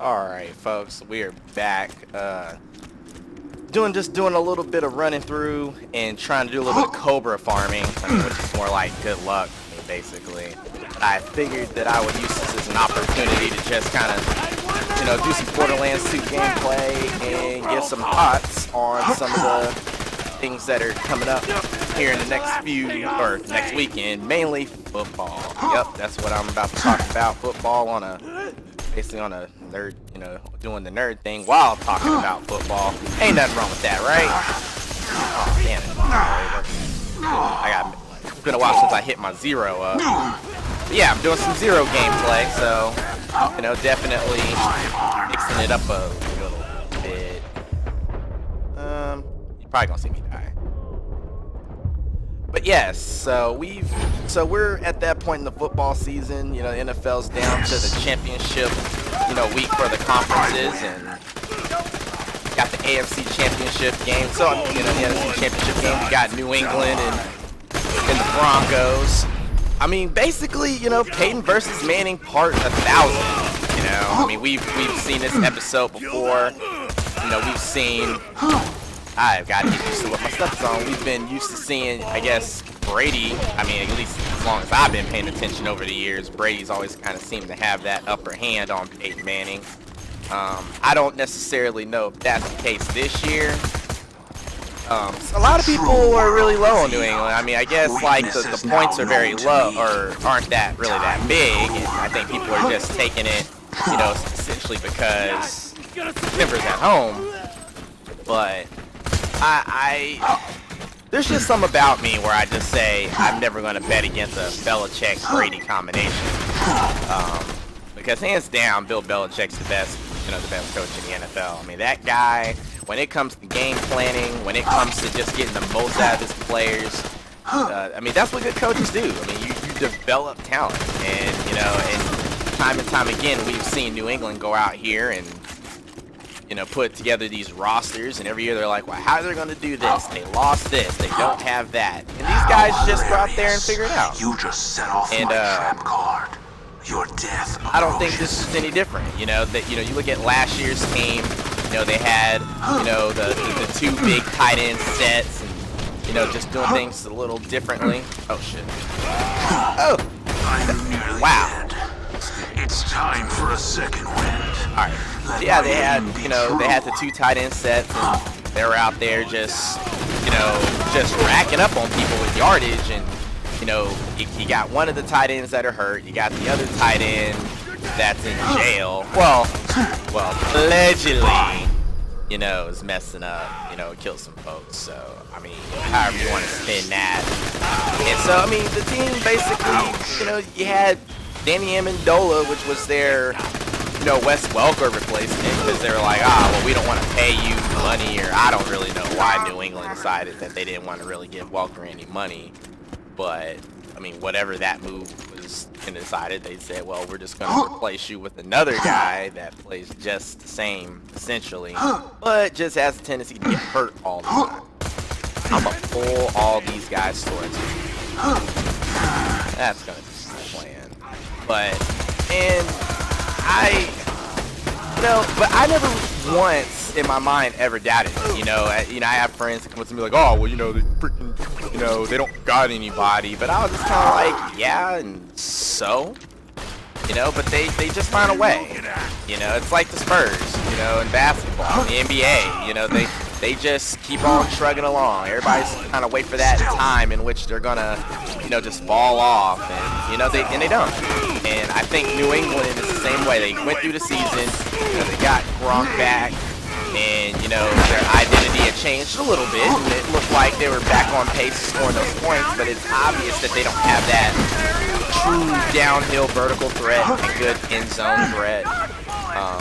Alright folks, we are back doing a little bit of running through and trying to do a little bit of cobra farming, which is more like good luck, basically. But I figured that I would use this as an opportunity to just kind of, do some Borderlands 2 gameplay and get some thoughts on some of the things that are coming up here in the next weekend, mainly football. Yep, that's what I'm about to talk about. Football basically on a nerd, doing the nerd thing while talking about football. Ain't nothing wrong with that, right? Oh, damn it. It's been a while since I hit my zero up. But yeah, I'm doing some zero gameplay, so, definitely mixing it up a little bit. You're probably gonna see me die. But yes, so we're at that point in the football season. The NFL's down to the championship, week for the conferences, and got the AFC championship game. So the NFC championship game, we got New England and the Broncos. I mean, basically, Peyton versus Manning part 1,000. We've seen this episode before. We've seen. I've got to get used to what my stuff is on. We've been used to seeing, I guess, Brady. At least as long as I've been paying attention over the years, Brady's always kind of seemed to have that upper hand on Peyton Manning. I don't necessarily know if that's the case this year. So a lot of people are really low on New England. I guess like the points are very low, or aren't that really that big. And I think people are just taking it, essentially because Denver's at home. But there's just some about me where I just say I'm never going to bet against a Belichick-Brady combination, because hands down, Bill Belichick's the best coach in the NFL. That guy, when it comes to game planning, when it comes to just getting the most out of his players, that's what good coaches do. You develop talent, and and time again, we've seen New England go out here and put together these rosters, and every year they're like, well, how are they going to do this? They lost this. They don't have that. And these guys just go out there and figure it out. You just set off my trap card. Your death approaches. I don't think this is any different. You look at last year's team. They had, the two big tight end sets, and just doing things a little differently. Oh shit. Oh. Wow. It's time for a second wind. All right. So yeah, they had the two tight end sets, and they were out there just racking up on people with yardage, and you got one of the tight ends that are hurt, you got the other tight end that's in jail. Well, allegedly, is messing up, killed some folks. So however you want to spin that. And so the team basically, you had Danny Amendola, which was their Wes Welker replacement, because they were like, well, we don't want to pay you money, or I don't really know why New England decided that they didn't want to really give Welker any money. But whatever that move was decided, they said, well, we're just going to replace you with another guy that plays just the same, essentially, but just has a tendency to get hurt all the time. I'm going to pull all these guys towards me. That's going to be my plan. But I never once in my mind ever doubted it. I have friends that come up to me like, oh, well, they freaking, they don't got anybody. But I was just kind of like, yeah, and so, but they just find a way. It's like the Spurs, in basketball, in the NBA, they just keep on shrugging along. Everybody's kind of wait for that time in which they're gonna, just fall off, and they don't. And I think New England is the same way. They went through the season, they got Gronk back, and their identity had changed a little bit, and it looked like they were back on pace to scoring those points. But it's obvious that they don't have that true downhill vertical threat and good end zone threat.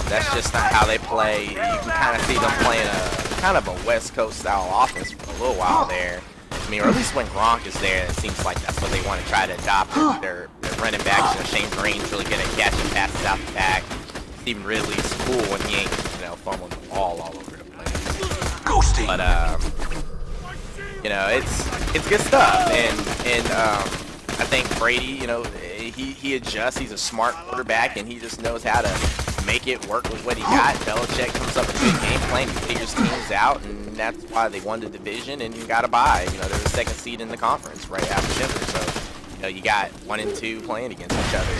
That's just not how they play. You can kind of see them playing a kind of a West Coast style offense for a little while there. Or at least when Gronk is there, it seems like that's what they want to try to adopt. Their running backs, Shane Green's really good at catching passes out the back. Stephen Ridley's cool when he ain't, fumbling the ball all over the place. Ghosting. But it's good stuff, and I think Brady, he adjusts. He's a smart quarterback, and he just knows how to make it work with what he got. Belichick comes up with a good game plan, he figures teams out, and that's why they won the division and you got to buy. You know, they're the second seed in the conference right after Denver. So, you know, you got 1 and 2 playing against each other.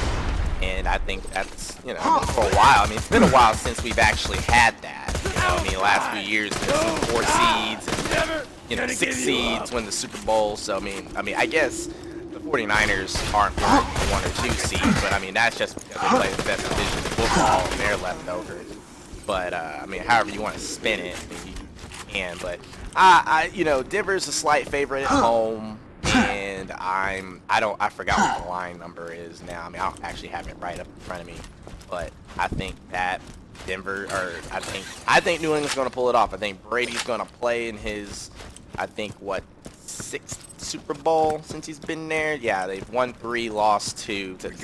And I think that's, you know, for a while. I mean, it's been a while since we've actually had that. You know, I mean, the last few years, we've seen 4 seeds and, you know, 6 seeds win the Super Bowl. So, I mean, I guess the 49ers aren't 1 or 2 seeds, but I mean, that's just because they play the best division in football and they're left over. But, I mean, however you want to spin it, I mean, you can. But, you know, Denver's a slight favorite at home. And I forgot what the line number is now. I mean, I don't actually have it right up in front of me, but I think that I think New England's going to pull it off. I think Brady's going to play in his, I think, what, 6th Super Bowl since he's been there? Yeah, they've won 3, lost 2 to the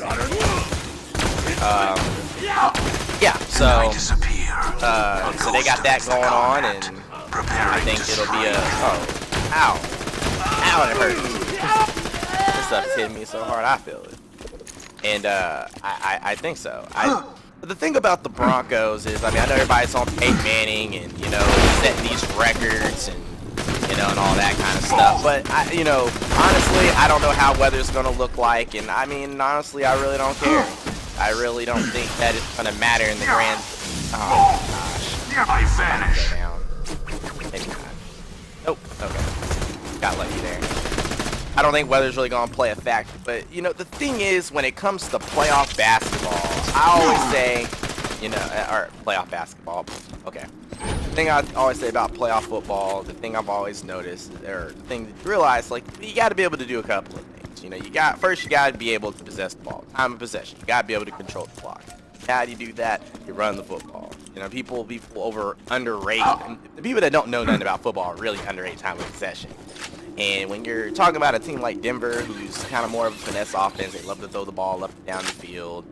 yeah, so they got that going on, and I think it'll be a, ow, it hurts. This stuff's hitting me so hard, I feel it. And I think so. But the thing about the Broncos is, I mean, I know everybody's on Peyton Manning and, you know, setting these records and, you know, and all that kind of stuff. But, you know, honestly, I don't know how weather's going to look like. And, I mean, honestly, I really don't care. I really don't think that it's going to matter in the grand... Oh, gosh. I vanish. Go down. Maybe not. Nope. Okay. Got lucky there. I don't think weather's really going to play a factor. But, you know, the thing is, when it comes to playoff basketball, I always say, you know, or playoff basketball, okay. The thing I always say about playoff football, the thing I've always noticed, or the thing that you realize, like, you got to be able to do a couple of things. You know, you got to be able to possess the ball, time of possession. You got to be able to control the clock. How do you do that? You run the football. You know, people underrate, and the people that don't know nothing about football really underrate time of possession. And when you're talking about a team like Denver, who's kind of more of a finesse offense, they love to throw the ball up and down the field.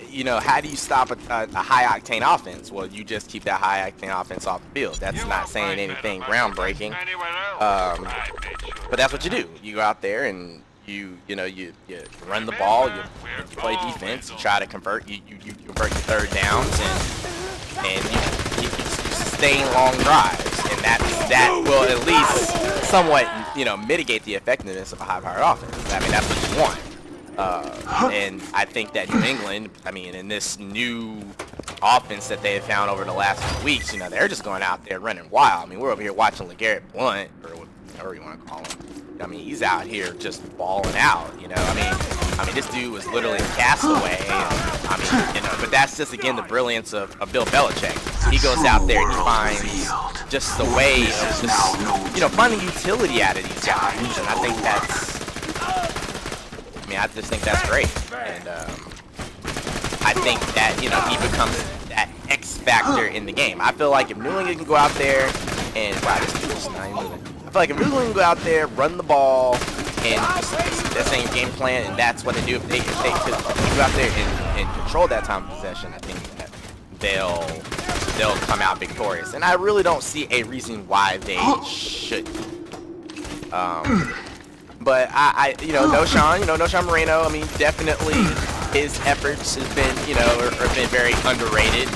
You know, how do you stop a high-octane offense? Well, you just keep that high-octane offense off the field. That's not saying anything groundbreaking, but that's what you do. You go out there and you run the ball, you play defense, you try to convert, you convert your third downs, and you sustain long drives, and that will at least somewhat, you know, mitigate the effectiveness of a high-powered offense. I mean, that's what you want. And I think that New England, I mean, in this new offense that they have found over the last few weeks, you know, they're just going out there running wild. I mean, we're over here watching LeGarrette Blount, or whatever you want to call him. I mean, he's out here just balling out, you know. I mean, this dude was literally a castaway. I mean, you know, but that's just, again, the brilliance of Bill Belichick. He goes out there and he finds just the way of just, you know, finding utility out of these guys. And I think that's, I just think that's great. And I think that, you know, he becomes that X factor in the game. I feel like if New England can go out there and, wow, this dude is not even moving. I feel like if New England can go out there, run the ball, and just that same game plan, and that's what they do. If they could go out there and control that time of possession, I think that they'll come out victorious. And I really don't see a reason why they shouldn't. But you know, Noshawn Moreno, I mean, definitely his efforts has been, you know, have been very underrated.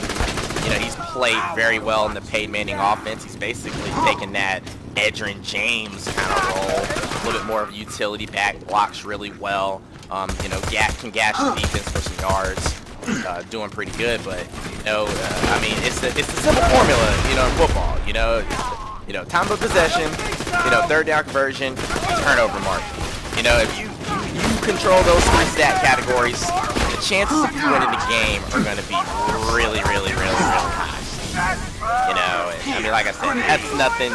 You know, he's played very well in the Peyton Manning offense. He's basically taken that Edgerrin James kind of role, a little bit more of a utility back, blocks really well. You know, can gash the defense for some yards, doing pretty good. But you know, I mean, it's the simple formula, you know, in football. You know, time of possession, you know, third down conversion, turnover margin. You know, if you control those 3 stat categories, the chances of you winning the game are going to be really, really, really, really high. You know, I mean, like I said, that's nothing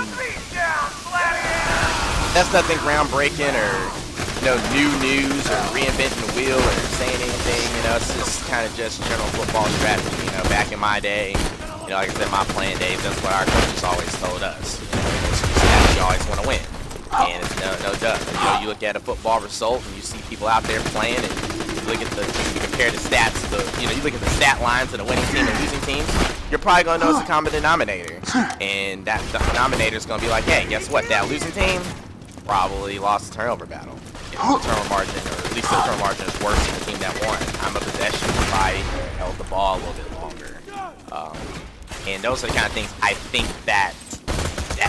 groundbreaking or, you know, new news or reinventing the wheel or saying anything. You know, it's just kind of just general football strategy. You know, back in my day, you know, like I said, my playing days, that's what our coaches always told us. You always want to win, and it's no duh. You know, you look at a football result and you see people out there playing, and you look at you compare the stats to you look at the stat lines of the winning team and losing teams. You're probably gonna notice a common denominator, and that denominator is gonna be like, hey, guess what? That losing team probably lost the turnover battle. You know, the turnover margin, or at least the turnover margin, is worse than the team that won. Time of possession is probably, you know, ball a little bit longer. And those are the kind of things I think that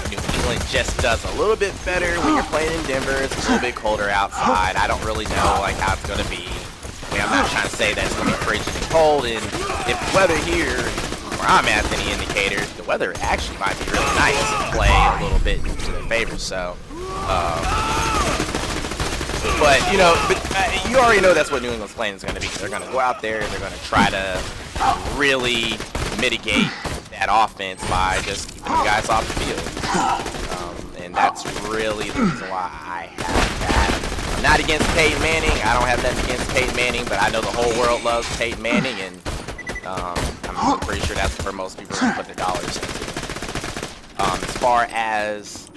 New England just does a little bit better when you're playing in Denver. It's a little bit colder outside. I don't really know like how it's going to be. I mean, I'm not trying to say that it's going to be frigid and cold. And if the weather here, where I'm at, any indicator, the weather actually might be really nice and play a little bit into their favor. So, but you know, you already know that's what New England's plan is going to be. They're going to go out there and they're going to try to really mitigate that offense by just keeping the guys off the field. And that's really the reason why I have that. I'm not against Peyton Manning. I don't have nothing against Peyton Manning, but I know the whole world loves Peyton Manning, and I'm pretty sure that's where most people put their dollars into. As far as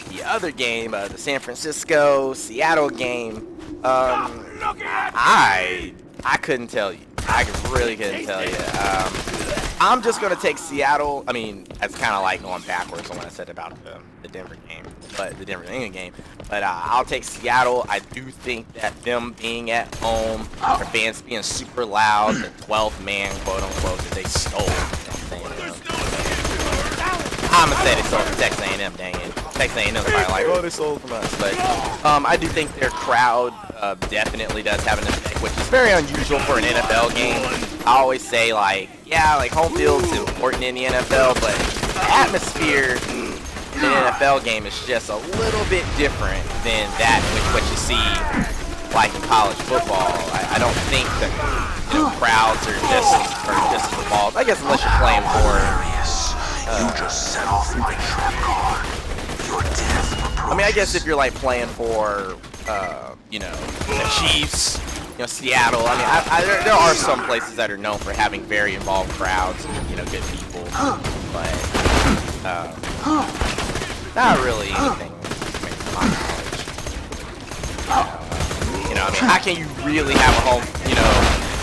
the other game, the San Francisco-Seattle game, I couldn't tell you. I really couldn't tell you. I'm just going to take Seattle. I mean, that's kind of like going backwards on what I said about the Denver game, but the Denver England game. But I'll take Seattle. I do think that them being at home, their fans being super loud, the 12th man, quote unquote, that they stole. I'm going to say they stole from Texas A&M, dang it. Texas A&M is probably like, oh, they stole from us. But I do think their crowd definitely does have an effect, which is very unusual for an NFL game. I always say, like, yeah, like home field's important in the NFL, but the atmosphere in an NFL game is just a little bit different than that what you see like in college football. I don't think that crowds are just as involved. I guess unless you're playing for. You just set off my trap card. Your death approaches. I mean, I guess if you're like playing for, you know, the Chiefs, you know, Seattle. I mean, there are some places that are known for having very involved crowds and, you know, good people, but not really anything to my knowledge. You know, I mean, how can you really have a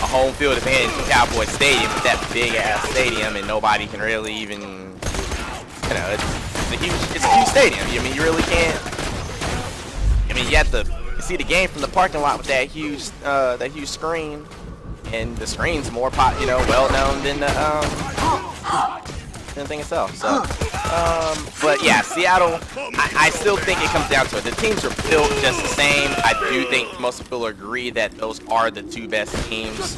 home field advantage in Cowboy Stadium with that big ass stadium and nobody can really even, you know, it's a huge stadium. I mean, you really can't. I mean, you have to see the game from the parking lot with that huge screen, and the screen's more well known than the thing itself. So, but yeah, Seattle. I still think it comes down to it. The teams are built just the same. I do think most people agree that those are the two best teams.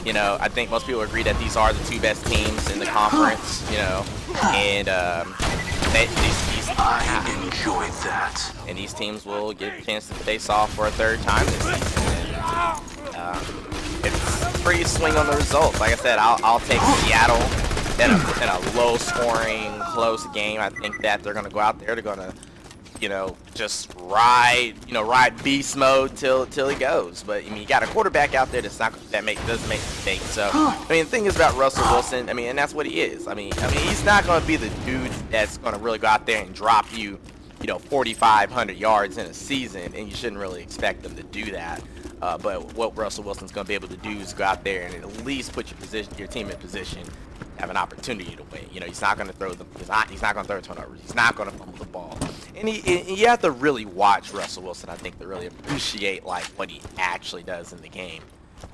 You know, I think most people agree that these are the two best teams in the conference. You know, and I enjoyed that. And these teams will get a chance to face off for a third time this season. And, it's pretty swing on the results. Like I said, I'll take Seattle in a low-scoring, close game. I think that they're going to go out there. They're going to, you know, just ride beast mode till he goes. But I mean, you got a quarterback out there doesn't make mistakes. So I mean, the thing is about Russell Wilson. I mean, and that's what he is. I mean, he's not going to be the dude that's going to really go out there and drop you, 4,500 yards in a season, and you shouldn't really expect him to do that. But what Russell Wilson's going to be able to do is go out there and at least put your team in position, have an opportunity to win. He's not going to throw he's not going to throw turnovers. He's not going to fumble the ball. And you have to really watch Russell Wilson, I think, to really appreciate like what he actually does in the game.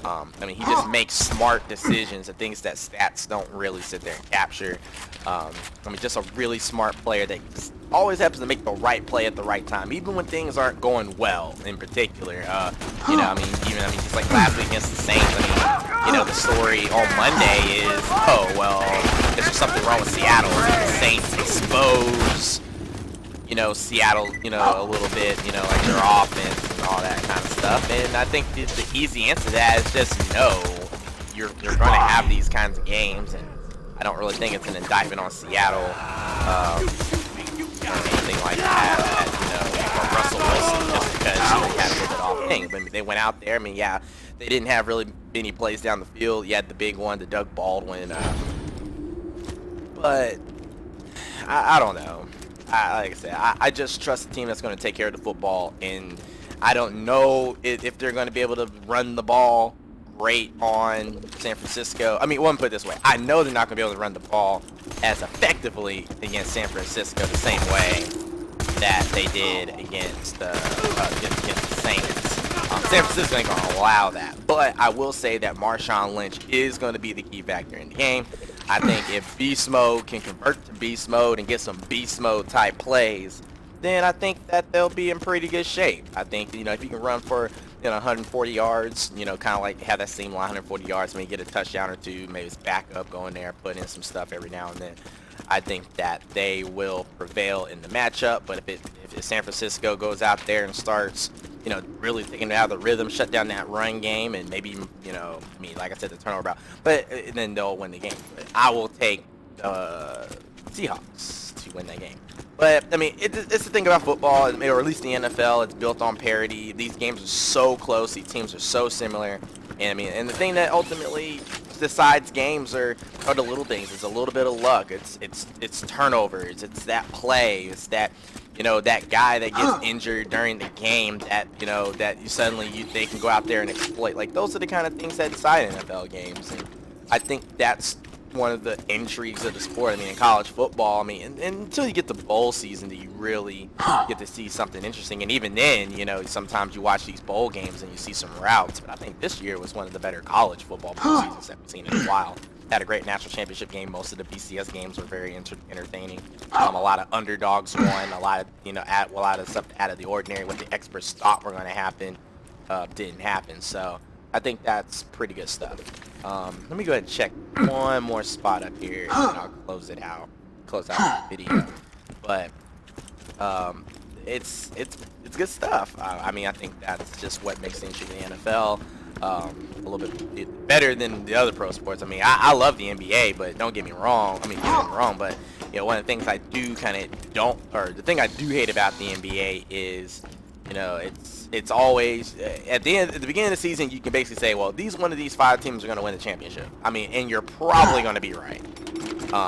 I mean, he just makes smart decisions and things that stats don't really sit there and capture. I mean, just a really smart player that always happens to make the right play at the right time, even when things aren't going well. In particular, I mean, just like last week against the Saints. I mean, the story on Monday is, oh well, there's something wrong with Seattle. The Saints expose, Seattle, a little bit, like their offense and all that kind of stuff. And I think the easy answer to that is just no. You're going to have these kinds of games, and I don't really think it's an indictment on Seattle. Anything like that, or Russell Wilson, just because they had a little bit off thing. But they went out there. I mean, yeah, they didn't have really many plays down the field. You had the big one, the Doug Baldwin. But I don't know. Like I said, I just trust the team that's going to take care of the football, and I don't know if they're going to be able to run the ball great on San Francisco. I mean, let me put it this way. I know they're not going to be able to run the ball as effectively against San Francisco the same way that they did against the Saints. San Francisco ain't gonna allow that, but I will say that Marshawn Lynch is going to be the key factor in the game. I think if beast mode can convert to beast mode and get some beast mode type plays, then I think that they'll be in pretty good shape. I think, you know, if you can run for, you know, 140 yards, you know, kind of like have that same line, 140 yards, maybe get a touchdown or two, maybe it's back up, go in there, put in some stuff every now and then. I think that they will prevail in the matchup, but if San Francisco goes out there and starts, you know, really taking it out of the rhythm, shut down that run game, and maybe, you know, I mean, like I said, the turnover out, but then they'll win the game. But I will take Seahawks to win that game. But I mean, it's the thing about football, or at least the NFL. It's built on parity. These games are so close. These teams are so similar. And I mean, and the thing that ultimately decides games are the little things. It's a little bit of luck. It's turnovers. It's that play. It's that, you know, that guy that gets injured during the game that, you know, that they can go out there and exploit. Like, those are the kind of things that decide NFL games. And I think that's one of the intrigues of the sport. I mean, in college football, I mean, and until you get the bowl season, do you really get to see something interesting? And even then, you know, sometimes you watch these bowl games and you see some routes. But I think this year was one of the better college football bowl seasons that we've seen in a while. Had a great national championship game. Most of the BCS games were very entertaining. A lot of underdogs won. A lot of, you know, a lot of stuff out of the ordinary. What the experts thought were going to happen didn't happen. So I think that's pretty good stuff. Let me go ahead and check one more spot up here, and I'll close out the video. But it's good stuff. I mean, I think that's just what makes things in the NFL a little bit better than the other pro sports. I mean, I love the NBA, but don't get me wrong. I mean, don't get me wrong, but you know, one of the things I do the thing I do hate about the NBA is, you know, it's always at the beginning of the season, you can basically say, well, one of these 5 teams are going to win the championship. I mean, and you're probably going to be right.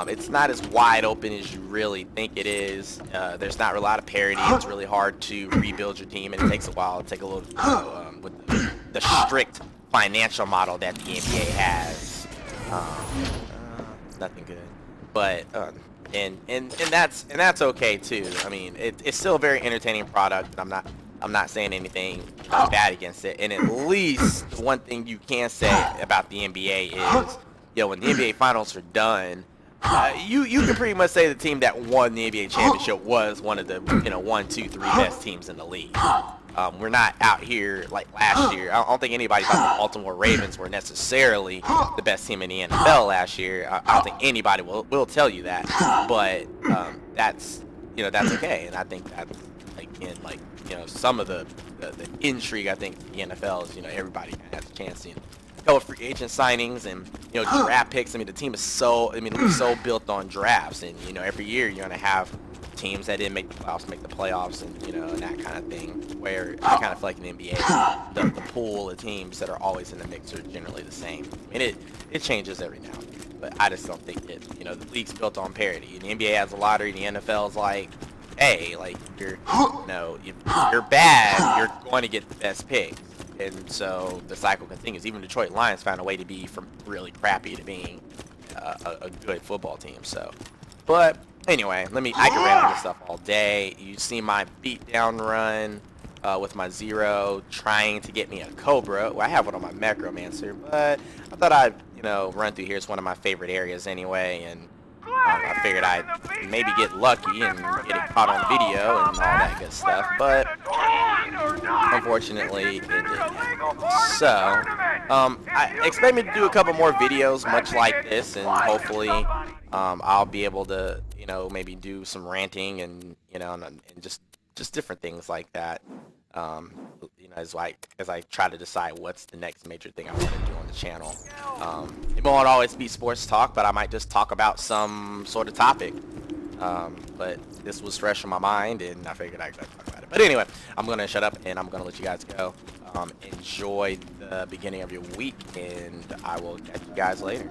It's not as wide open as you really think it is. There's not a lot of parity. It's really hard to rebuild your team, and it takes a while. It takes a little, with the strict financial model that the NBA has. Nothing good, but and that's okay too. I mean, it's still a very entertaining product. I'm not saying anything bad against it. And at least one thing you can say about the NBA is, you know, when the NBA finals are done, you can pretty much say the team that won the NBA championship was one of the, you know, 1, 2, 3 best teams in the league. We're not out here like last year. I don't think anybody thought the Baltimore Ravens were necessarily the best team in the NFL last year. I don't think anybody will tell you that. But that's, you know, that's okay. And I think that's, again, like, you know, some of the intrigue, I think, the NFL is, you know, everybody has a chance to, you know, go with free agent signings and, you know, draft picks. I mean, the team is so built on drafts, and, you know, every year you're going to have teams that didn't make the playoffs, and, you know, and that kind of thing, where I kind of feel like in the NBA, the pool of teams that are always in the mix are generally the same. I mean, it changes every now and then, but I just don't think it, you know, the league's built on parity. And the NBA has a lottery, the NFL's like, hey, like, if you're bad, you're going to get the best picks. And so the cycle continues. Even Detroit Lions found a way to be from really crappy to being a good football team. So, but anyway, I can rant on this stuff all day. You see my beatdown run with my Zero trying to get me a Cobra. Well, I have one on my Necromancer, but I thought I'd, you know, run through here. It's one of my favorite areas anyway, and I figured I'd maybe get lucky and get it caught on video and all that good stuff, but unfortunately it didn't happen. So, I expect me to do a couple more videos much like this, and hopefully I'll be able to, you know, maybe do some ranting and, you know, and just different things like that. You know, as I try to decide what's the next major thing I want to do on the channel. It won't always be sports talk, but I might just talk about some sort of topic. But this was fresh in my mind, and I figured I'd talk about it. But anyway, I'm gonna shut up and I'm gonna let you guys go. Enjoy the beginning of your week, and I will catch you guys later.